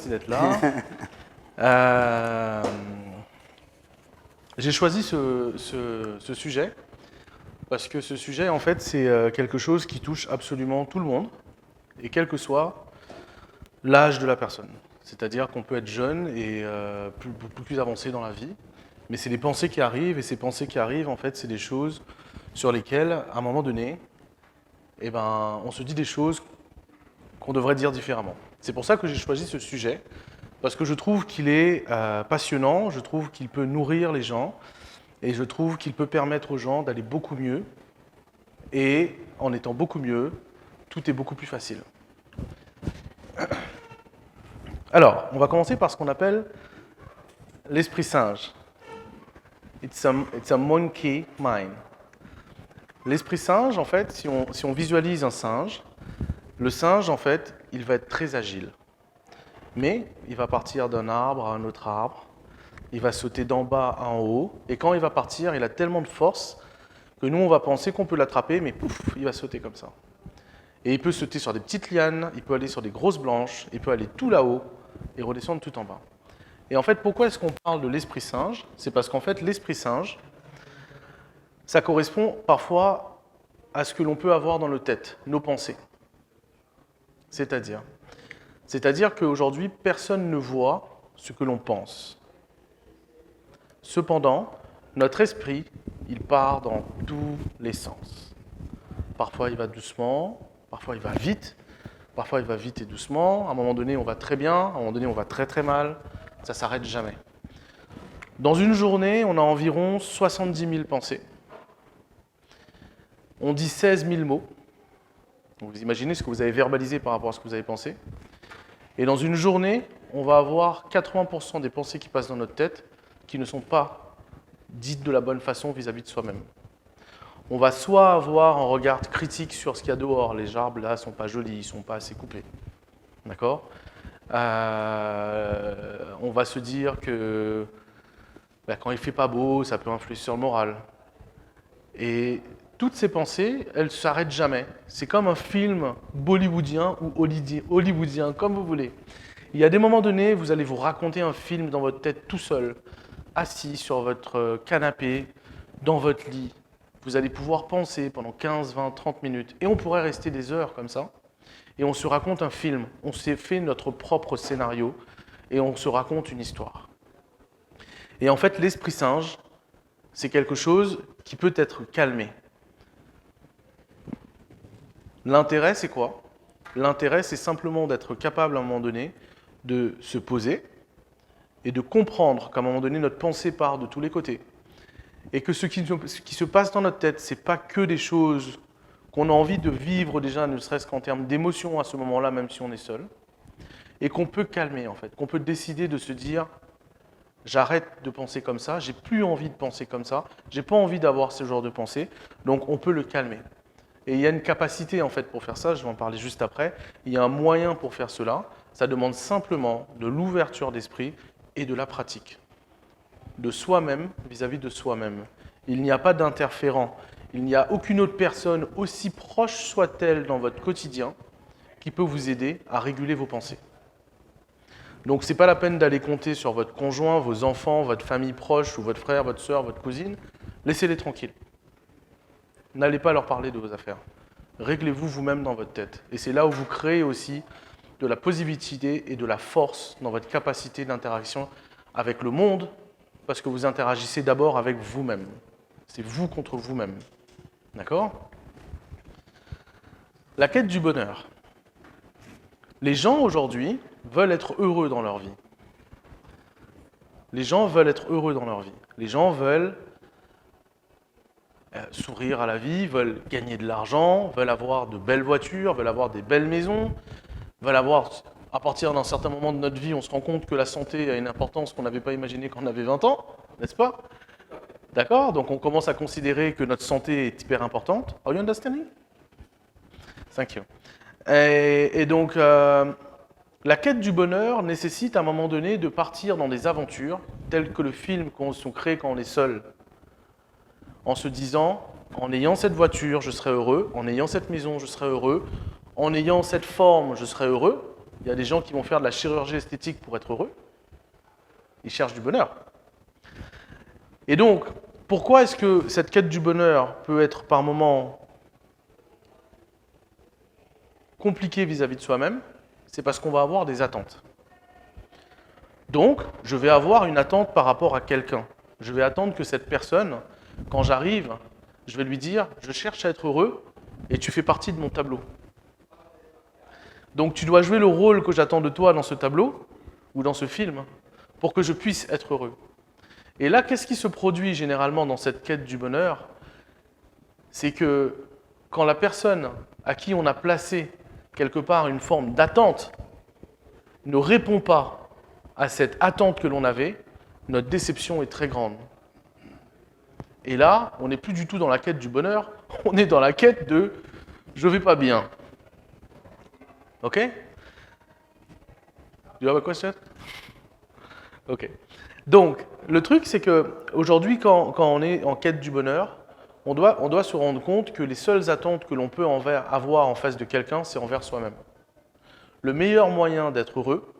merci d'être là. Euh, J'ai choisi ce sujet parce que ce sujet, en fait, c'est quelque chose qui touche absolument tout le monde, et quel que soit l'âge de la personne. C'est-à-dire qu'on peut être jeune et plus avancé dans la vie, mais c'est des pensées qui arrivent, et ces pensées qui arrivent, en fait, c'est des choses sur lesquelles, à un moment donné, eh ben, on se dit des choses qu'on devrait dire différemment. C'est pour ça que j'ai choisi ce sujet, parce que je trouve qu'il est passionnant, je trouve qu'il peut nourrir les gens, et je trouve qu'il peut permettre aux gens d'aller beaucoup mieux, et en étant beaucoup mieux, tout est beaucoup plus facile. Alors, on va commencer par ce qu'on appelle l'esprit singe. It's a monkey mind. L'esprit singe, en fait, si on visualise un singe, le singe, en fait, il va être très agile. Mais il va partir d'un arbre à un autre arbre, il va sauter d'en bas à en haut, et quand il va partir, il a tellement de force que nous, on va penser qu'on peut l'attraper, mais pouf, il va sauter comme ça. Et il peut sauter sur des petites lianes, il peut aller sur des grosses branches, il peut aller tout là-haut et redescendre tout en bas. Et en fait, pourquoi est-ce qu'on parle de l'esprit singe? C'est parce qu'en fait, l'esprit singe, ça correspond parfois à ce que l'on peut avoir dans nos têtes, nos pensées. C'est-à-dire qu'aujourd'hui, personne ne voit ce que l'on pense. Cependant, notre esprit, il part dans tous les sens. Parfois, il va doucement, parfois, il va vite et doucement. À un moment donné, on va très bien, à un moment donné, on va très très mal. Ça ne s'arrête jamais. Dans une journée, on a environ 70 000 pensées. On dit 16 000 mots. Donc, vous imaginez ce que vous avez verbalisé par rapport à ce que vous avez pensé. Et dans une journée, on va avoir 80% des pensées qui passent dans notre tête qui ne sont pas dites de la bonne façon vis-à-vis de soi-même. On va soit avoir un regard critique sur ce qu'il y a dehors, les arbres là ne sont pas jolis, ils ne sont pas assez coupés. D'accord ? On va se dire que quand il ne fait pas beau, ça peut influer sur le moral. Et toutes ces pensées, elles ne s'arrêtent jamais. C'est comme un film bollywoodien ou hollywoodien, comme vous voulez. Il y a des moments donnés, vous allez vous raconter un film dans votre tête tout seul, assis sur votre canapé, dans votre lit. Vous allez pouvoir penser pendant 15, 20, 30 minutes. Et on pourrait rester des heures comme ça. Et on se raconte un film. On s'est fait notre propre scénario. Et on se raconte une histoire. Et en fait, l'esprit singe, c'est quelque chose qui peut être calmé. L'intérêt, c'est quoi? L'intérêt, c'est simplement d'être capable à un moment donné de se poser et de comprendre qu'à un moment donné, notre pensée part de tous les côtés. Et que ce qui se passe dans notre tête, ce n'est pas que des choses qu'on a envie de vivre déjà, ne serait-ce qu'en termes d'émotion à ce moment-là, même si on est seul, et qu'on peut calmer en fait, qu'on peut décider de se dire « j'arrête de penser comme ça, j'ai plus envie de penser comme ça, j'ai pas envie d'avoir ce genre de pensée », donc on peut le calmer. Et il y a une capacité en fait pour faire ça, je vais en parler juste après, il y a un moyen pour faire cela, ça demande simplement de l'ouverture d'esprit et de la pratique. De soi-même vis-à-vis de soi-même. Il n'y a pas d'interférent. Il n'y a aucune autre personne, aussi proche soit-elle dans votre quotidien, qui peut vous aider à réguler vos pensées. Donc, ce n'est pas la peine d'aller compter sur votre conjoint, vos enfants, votre famille proche, ou votre frère, votre sœur, votre cousine. Laissez-les tranquilles. N'allez pas leur parler de vos affaires. Réglez-vous vous-même dans votre tête. Et c'est là où vous créez aussi de la positivité et de la force dans votre capacité d'interaction avec le monde, parce que vous interagissez d'abord avec vous-même. C'est vous contre vous-même. D'accord? La quête du bonheur. Les gens aujourd'hui veulent être heureux dans leur vie. Les gens veulent être heureux dans leur vie. Les gens veulent sourire à la vie, veulent gagner de l'argent, veulent avoir de belles voitures, veulent avoir des belles maisons, veulent avoir... À partir d'un certain moment de notre vie, on se rend compte que la santé a une importance qu'on n'avait pas imaginée quand on avait 20 ans, n'est-ce pas? D'accord? Donc on commence à considérer que notre santé est hyper importante. Are you understanding? Thank you. Et donc, la quête du bonheur nécessite à un moment donné de partir dans des aventures, telles que le film qu'on crée quand on est seul, en se disant, en ayant cette voiture, je serai heureux, en ayant cette maison, je serai heureux, en ayant cette forme, je serai heureux. Il y a des gens qui vont faire de la chirurgie esthétique pour être heureux. Ils cherchent du bonheur. Et donc, pourquoi est-ce que cette quête du bonheur peut être par moments compliquée vis-à-vis de soi-même? C'est parce qu'on va avoir des attentes. Donc, je vais avoir une attente par rapport à quelqu'un. Je vais attendre que cette personne, quand j'arrive, je vais lui dire « je cherche à être heureux et tu fais partie de mon tableau ». Donc tu dois jouer le rôle que j'attends de toi dans ce tableau ou dans ce film pour que je puisse être heureux. Et là, qu'est-ce qui se produit généralement dans cette quête du bonheur? C'est que quand la personne à qui on a placé quelque part une forme d'attente ne répond pas à cette attente que l'on avait, notre déception est très grande. Et là, on n'est plus du tout dans la quête du bonheur, on est dans la quête de « je vais pas bien ». OK? You have a question? OK. Donc, le truc, c'est qu'aujourd'hui, quand on est en quête du bonheur, on doit se rendre compte que les seules attentes que l'on peut avoir en face de quelqu'un, c'est envers soi-même. Le meilleur moyen d'être heureux,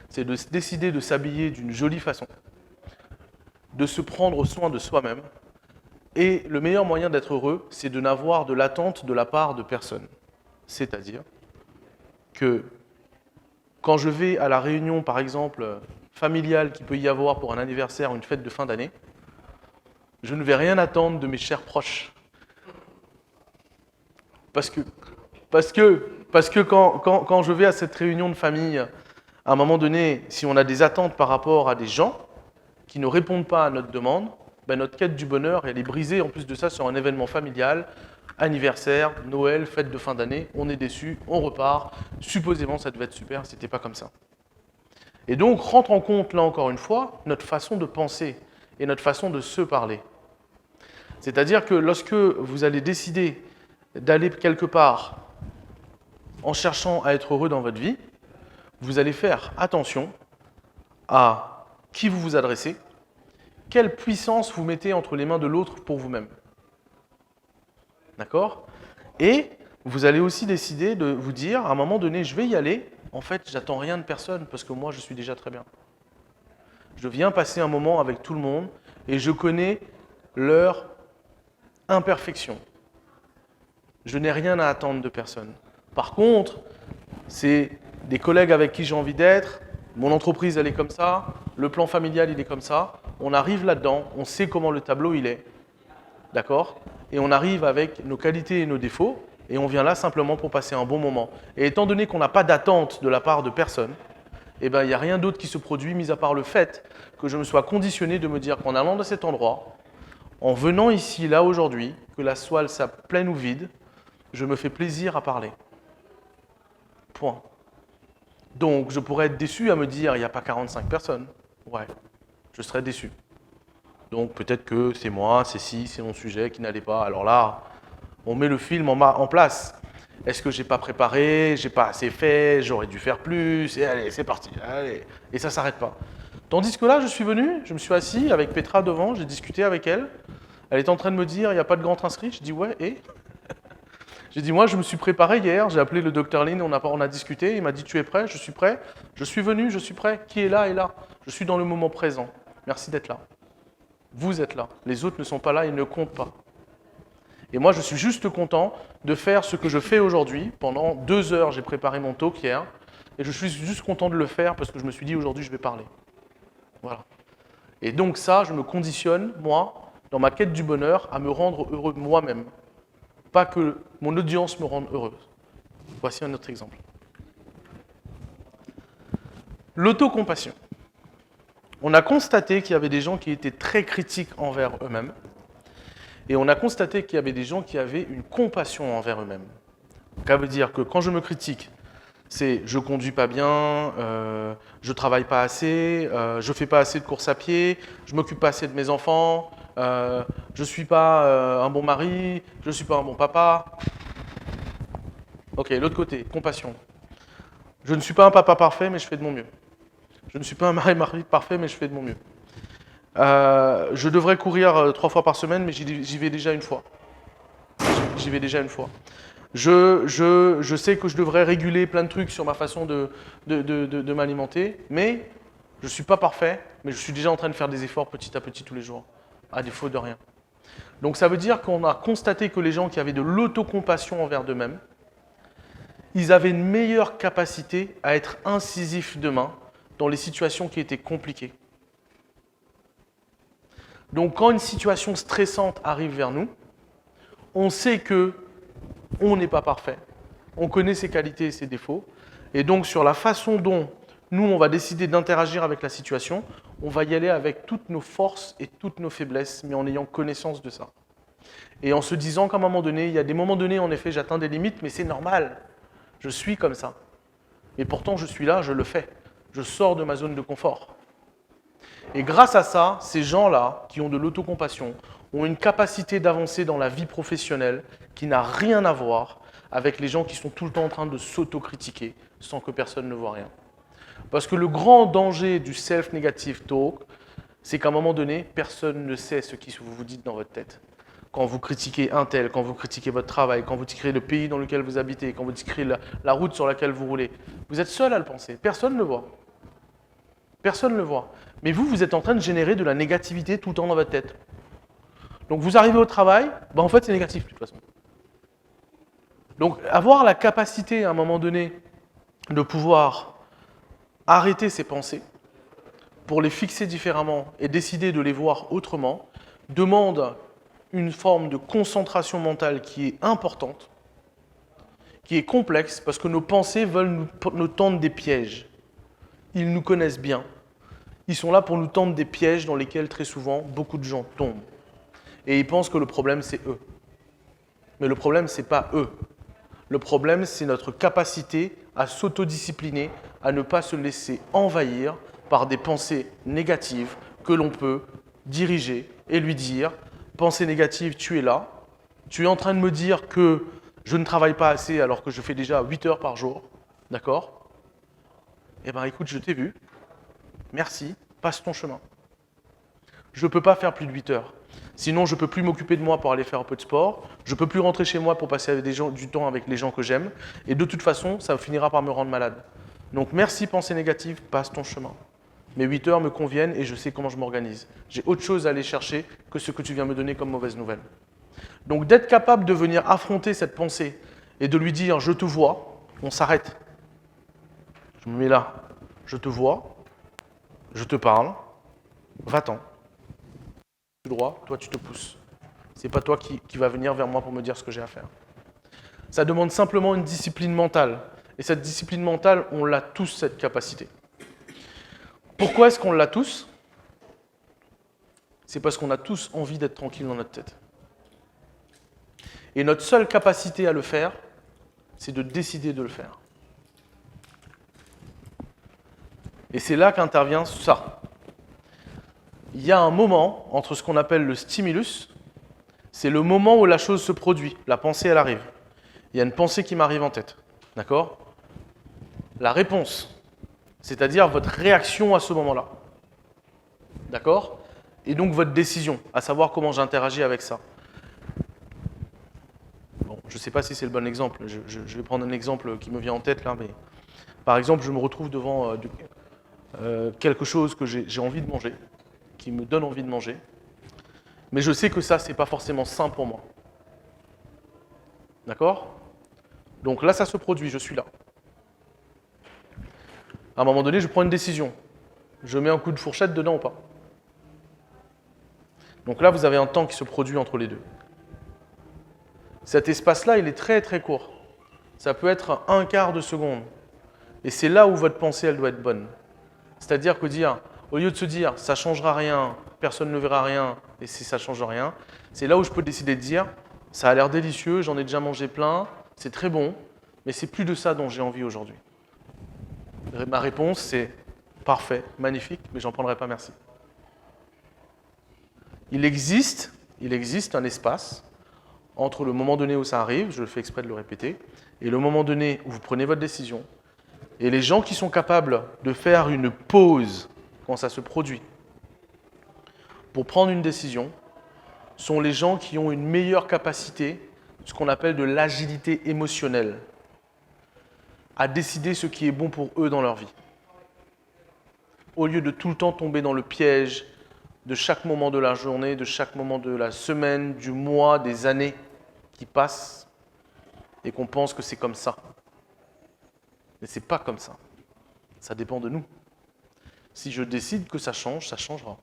c'est de décider de s'habiller d'une jolie façon, de se prendre soin de soi-même, et le meilleur moyen d'être heureux, c'est de n'avoir de l'attente de la part de personne. C'est-à-dire que quand je vais à la réunion, par exemple, familiale qu'il peut y avoir pour un anniversaire ou une fête de fin d'année, je ne vais rien attendre de mes chers proches. Parce que quand je vais à cette réunion de famille, à un moment donné, si on a des attentes par rapport à des gens qui ne répondent pas à notre demande, ben notre quête du bonheur, elle est brisée en plus de ça sur un événement familial, anniversaire, Noël, fête de fin d'année, on est déçu, on repart, supposément ça devait être super, c'était pas comme ça. Et donc rentre en compte, là encore une fois, notre façon de penser et notre façon de se parler. C'est-à-dire que lorsque vous allez décider d'aller quelque part en cherchant à être heureux dans votre vie, vous allez faire attention à qui vous vous adressez, quelle puissance vous mettez entre les mains de l'autre pour vous-même. D'accord? Et vous allez aussi décider de vous dire, à un moment donné, je vais y aller, en fait, j'attends rien de personne, parce que moi, je suis déjà très bien. Je viens passer un moment avec tout le monde, et je connais leur imperfection. Je n'ai rien à attendre de personne. Par contre, c'est des collègues avec qui j'ai envie d'être, mon entreprise, elle est comme ça, le plan familial, il est comme ça, on arrive là-dedans, on sait comment le tableau, il est, d'accord? Et on arrive avec nos qualités et nos défauts, et on vient là simplement pour passer un bon moment. Et étant donné qu'on n'a pas d'attente de la part de personne, eh ben, il n'y a rien d'autre qui se produit, mis à part le fait que je me sois conditionné de me dire qu'en allant de cet endroit, en venant ici, là, aujourd'hui, que la soile soit pleine ou vide, je me fais plaisir à parler. Point. Donc, je pourrais être déçu à me dire, il n'y a pas 45 personnes. Ouais, je serais déçu. Donc, peut-être que c'est moi, c'est mon sujet qui n'allait pas. Alors là, on met le film en place. Est-ce que j'ai pas préparé, j'ai pas assez fait, j'aurais dû faire plus, et allez, c'est parti. Allez. Et ça ne s'arrête pas. Tandis que là, je suis venu, je me suis assis avec Petra devant, j'ai discuté avec elle. Elle est en train de me dire, il n'y a pas de grand inscrit. Je dis, ouais, et j'ai dit, moi, je me suis préparé hier, j'ai appelé le docteur Lin, on a discuté, il m'a dit, tu es prêt? Je suis prêt. Je suis venu, je suis prêt. Qui est là est là. Je suis dans le moment présent. Merci d'être là. Vous êtes là. Les autres ne sont pas là, ils ne comptent pas. Et moi, je suis juste content de faire ce que je fais aujourd'hui. Pendant 2 heures, j'ai préparé mon talk hier, et je suis juste content de le faire parce que je me suis dit, aujourd'hui, je vais parler. Voilà. Et donc ça, je me conditionne, moi, dans ma quête du bonheur, à me rendre heureux moi-même. Pas que mon audience me rende heureuse. Voici un autre exemple. L'autocompassion. On a constaté qu'il y avait des gens qui étaient très critiques envers eux-mêmes, et on a constaté qu'il y avait des gens qui avaient une compassion envers eux-mêmes. Ça veut dire que quand je me critique, c'est je conduis pas bien, je travaille pas assez, je fais pas assez de courses à pied, je m'occupe pas assez de mes enfants, je suis pas un bon mari, je suis pas un bon papa. Ok, l'autre côté, compassion. Je ne suis pas un papa parfait, mais je fais de mon mieux. Je ne suis pas un mari parfait, mais je fais de mon mieux. Je devrais courir 3 fois par semaine, mais j'y vais déjà une fois. J'y vais déjà une fois. Je sais que je devrais réguler plein de trucs sur ma façon de m'alimenter, mais je ne suis pas parfait, mais je suis déjà en train de faire des efforts petit à petit tous les jours, à défaut de rien. Donc ça veut dire qu'on a constaté que les gens qui avaient de l'autocompassion envers eux-mêmes, ils avaient une meilleure capacité à être incisifs demain dans les situations qui étaient compliquées. Donc quand une situation stressante arrive vers nous, on sait que on n'est pas parfait, on connaît ses qualités et ses défauts, et donc sur la façon dont nous, on va décider d'interagir avec la situation, on va y aller avec toutes nos forces et toutes nos faiblesses, mais en ayant connaissance de ça. Et en se disant qu'à un moment donné, il y a des moments donnés, en effet, j'atteins des limites, mais c'est normal, je suis comme ça. Et pourtant, je suis là, je le fais. Je sors de ma zone de confort. Et grâce à ça, ces gens-là, qui ont de l'autocompassion, ont une capacité d'avancer dans la vie professionnelle qui n'a rien à voir avec les gens qui sont tout le temps en train de s'autocritiquer sans que personne ne voit rien. Parce que le grand danger du self-negative talk, c'est qu'à un moment donné, personne ne sait ce que vous vous dites dans votre tête. Quand vous critiquez un tel, quand vous critiquez votre travail, quand vous critiquez le pays dans lequel vous habitez, quand vous critiquez la route sur laquelle vous roulez, vous êtes seul à le penser. Personne ne le voit. Personne ne le voit. Mais vous, vous êtes en train de générer de la négativité tout le temps dans votre tête. Donc vous arrivez au travail, en fait c'est négatif de toute façon. Donc avoir la capacité à un moment donné de pouvoir arrêter ses pensées pour les fixer différemment et décider de les voir autrement demande une forme de concentration mentale qui est importante, qui est complexe, parce que nos pensées veulent nous tendre des pièges. Ils nous connaissent bien. Ils sont là pour nous tendre des pièges dans lesquels très souvent beaucoup de gens tombent. Et ils pensent que le problème c'est eux. Mais le problème c'est pas eux. Le problème c'est notre capacité à s'autodiscipliner, à ne pas se laisser envahir par des pensées négatives que l'on peut diriger et lui dire « Pensée négative, tu es là, tu es en train de me dire que je ne travaille pas assez alors que je fais déjà 8 heures par jour, d'accord ? Eh bien écoute, je t'ai vu, merci, passe ton chemin. Je ne peux pas faire plus de 8 heures. Sinon, je ne peux plus m'occuper de moi pour aller faire un peu de sport. Je ne peux plus rentrer chez moi pour passer du temps avec les gens que j'aime. Et de toute façon, ça finira par me rendre malade. Donc merci, pensée négative, passe ton chemin. Mes 8 heures me conviennent et je sais comment je m'organise. J'ai autre chose à aller chercher que ce que tu viens me donner comme mauvaise nouvelle. Donc d'être capable de venir affronter cette pensée et de lui dire « je te vois », on s'arrête. Je me mets là, je te vois, je te parle, va-t'en. Droit, toi tu te pousses. C'est pas toi qui va venir vers moi pour me dire ce que j'ai à faire. Ça demande simplement une discipline mentale. Et cette discipline mentale, on l'a tous, cette capacité. Pourquoi est-ce qu'on l'a tous ? C'est parce qu'on a tous envie d'être tranquille dans notre tête. Et notre seule capacité à le faire, c'est de décider de le faire. Et c'est là qu'intervient ça. Il y a un moment entre ce qu'on appelle le stimulus, c'est le moment où la chose se produit, la pensée elle arrive. Il y a une pensée qui m'arrive en tête, d'accord ? La réponse, c'est-à-dire votre réaction à ce moment-là, d'accord ? Et donc votre décision, à savoir comment j'interagis avec ça. Bon, je ne sais pas si c'est le bon exemple, je vais prendre un exemple qui me vient en tête là, mais par exemple, je me retrouve devant quelque chose que j'ai envie de manger, qui me donne envie de manger, mais je sais que ça, c'est pas forcément sain pour moi. D'accord ? Donc là, ça se produit, je suis là. À un moment donné, je prends une décision. Je mets un coup de fourchette dedans ou pas ? Donc là, vous avez un temps qui se produit entre les deux. Cet espace-là, il est très très court. Ça peut être un quart de seconde. Et c'est là où votre pensée, elle doit être bonne. C'est-à-dire que au lieu de se dire « ça ne changera rien, personne ne verra rien, et si ça ne change rien », c'est là où je peux décider de dire « ça a l'air délicieux, j'en ai déjà mangé plein, c'est très bon, mais c'est plus de ça dont j'ai envie aujourd'hui ». Ma réponse, c'est « parfait, magnifique, mais j'en prendrai pas, merci ». Il existe un espace entre le moment donné où ça arrive, je le fais exprès de le répéter, et le moment donné où vous prenez votre décision. Et les gens qui sont capables de faire une pause quand ça se produit pour prendre une décision sont les gens qui ont une meilleure capacité ce qu'on appelle de l'agilité émotionnelle, à décider ce qui est bon pour eux dans leur vie. Au lieu de tout le temps tomber dans le piège de chaque moment de la journée, de chaque moment de la semaine, du mois, des années qui passent, et qu'on pense que c'est comme ça. Mais c'est pas comme ça. Ça dépend de nous. Si je décide que ça change, ça changera.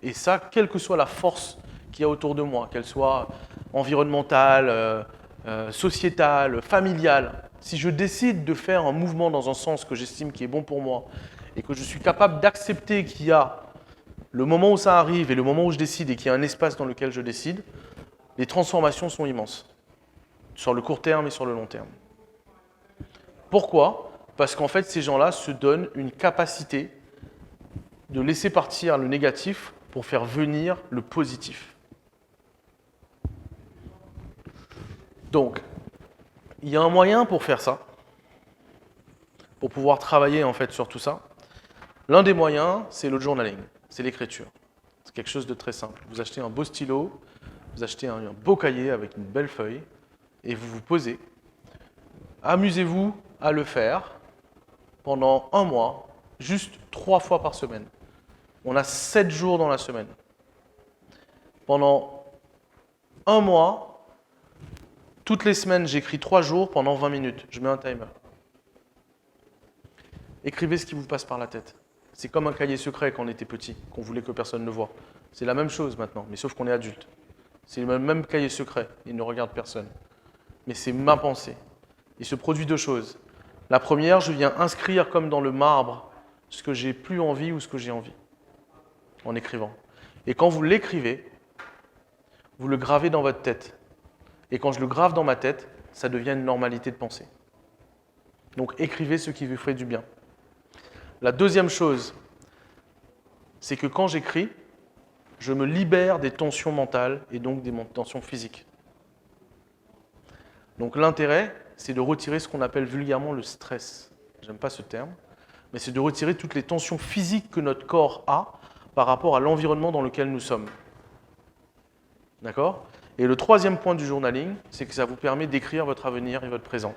Et ça, quelle que soit la force qu'il y a autour de moi, qu'elle soit environnementale, sociétale, familiale, si je décide de faire un mouvement dans un sens que j'estime qui est bon pour moi, et que je suis capable d'accepter qu'il y a le moment où ça arrive et le moment où je décide et qu'il y a un espace dans lequel je décide, les transformations sont immenses, sur le court terme et sur le long terme. Pourquoi ? Parce qu'en fait, ces gens-là se donnent une capacité de laisser partir le négatif pour faire venir le positif. Donc, il y a un moyen pour faire ça, pour pouvoir travailler en fait sur tout ça. L'un des moyens, c'est le journaling, c'est l'écriture. C'est quelque chose de très simple. Vous achetez un beau stylo, vous achetez un beau cahier avec une belle feuille, et vous vous posez. Amusez-vous à le faire pendant 1 mois, juste 3 fois par semaine. On a 7 jours dans la semaine. Pendant 1 mois, toutes les semaines, j'écris 3 jours pendant 20 minutes. Je mets un timer. Écrivez ce qui vous passe par la tête. C'est comme un cahier secret quand on était petit, qu'on voulait que personne ne voit. C'est la même chose maintenant, mais sauf qu'on est adulte. C'est le même cahier secret, il ne regarde personne. Mais c'est ma pensée. Il se produit 2 choses. La première, je viens inscrire comme dans le marbre ce que j'ai plus envie ou ce que j'ai envie, en écrivant. Et quand vous l'écrivez, vous le gravez dans votre tête. Et quand je le grave dans ma tête, ça devient une normalité de pensée. Donc écrivez ce qui vous fait du bien. La deuxième chose, c'est que quand j'écris, je me libère des tensions mentales et donc des tensions physiques. Donc l'intérêt, c'est de retirer ce qu'on appelle vulgairement le stress. J'aime pas ce terme, mais c'est de retirer toutes les tensions physiques que notre corps a par rapport à l'environnement dans lequel nous sommes. D'accord ? Et le troisième point du journaling, c'est que ça vous permet d'écrire votre avenir et votre présent.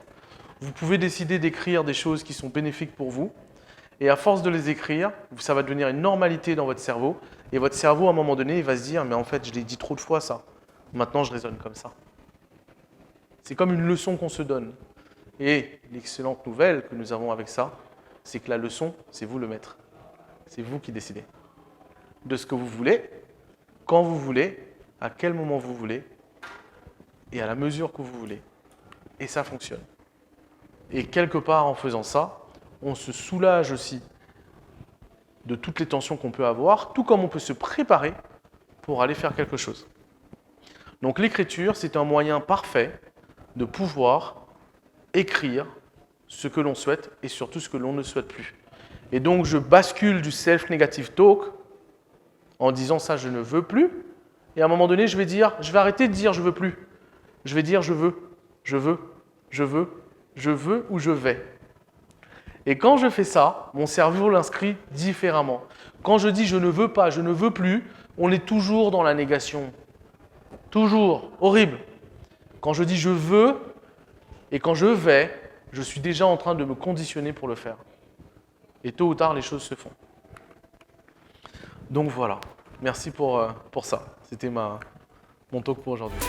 Vous pouvez décider d'écrire des choses qui sont bénéfiques pour vous, et à force de les écrire, ça va devenir une normalité dans votre cerveau, et votre cerveau, à un moment donné, il va se dire « mais en fait, je l'ai dit trop de fois ça, maintenant je raisonne comme ça ». C'est comme une leçon qu'on se donne. Et l'excellente nouvelle que nous avons avec ça, c'est que la leçon, c'est vous le maître. C'est vous qui décidez de ce que vous voulez, quand vous voulez, à quel moment vous voulez, et à la mesure que vous voulez. Et ça fonctionne. Et quelque part, en faisant ça, on se soulage aussi de toutes les tensions qu'on peut avoir, tout comme on peut se préparer pour aller faire quelque chose. Donc l'écriture, c'est un moyen parfait de pouvoir écrire ce que l'on souhaite et surtout ce que l'on ne souhaite plus. Et donc je bascule du self-negative talk en disant ça je ne veux plus, et à un moment donné je vais arrêter de dire je veux plus. Je vais dire je veux, je veux, je veux, je veux ou je vais. Et quand je fais ça, mon cerveau l'inscrit différemment. Quand je dis je ne veux pas, je ne veux plus, on est toujours dans la négation. Toujours. Horrible. Quand je dis je veux et quand je vais, je suis déjà en train de me conditionner pour le faire. Et tôt ou tard, les choses se font. Donc voilà. Merci pour ça. C'était mon talk pour aujourd'hui.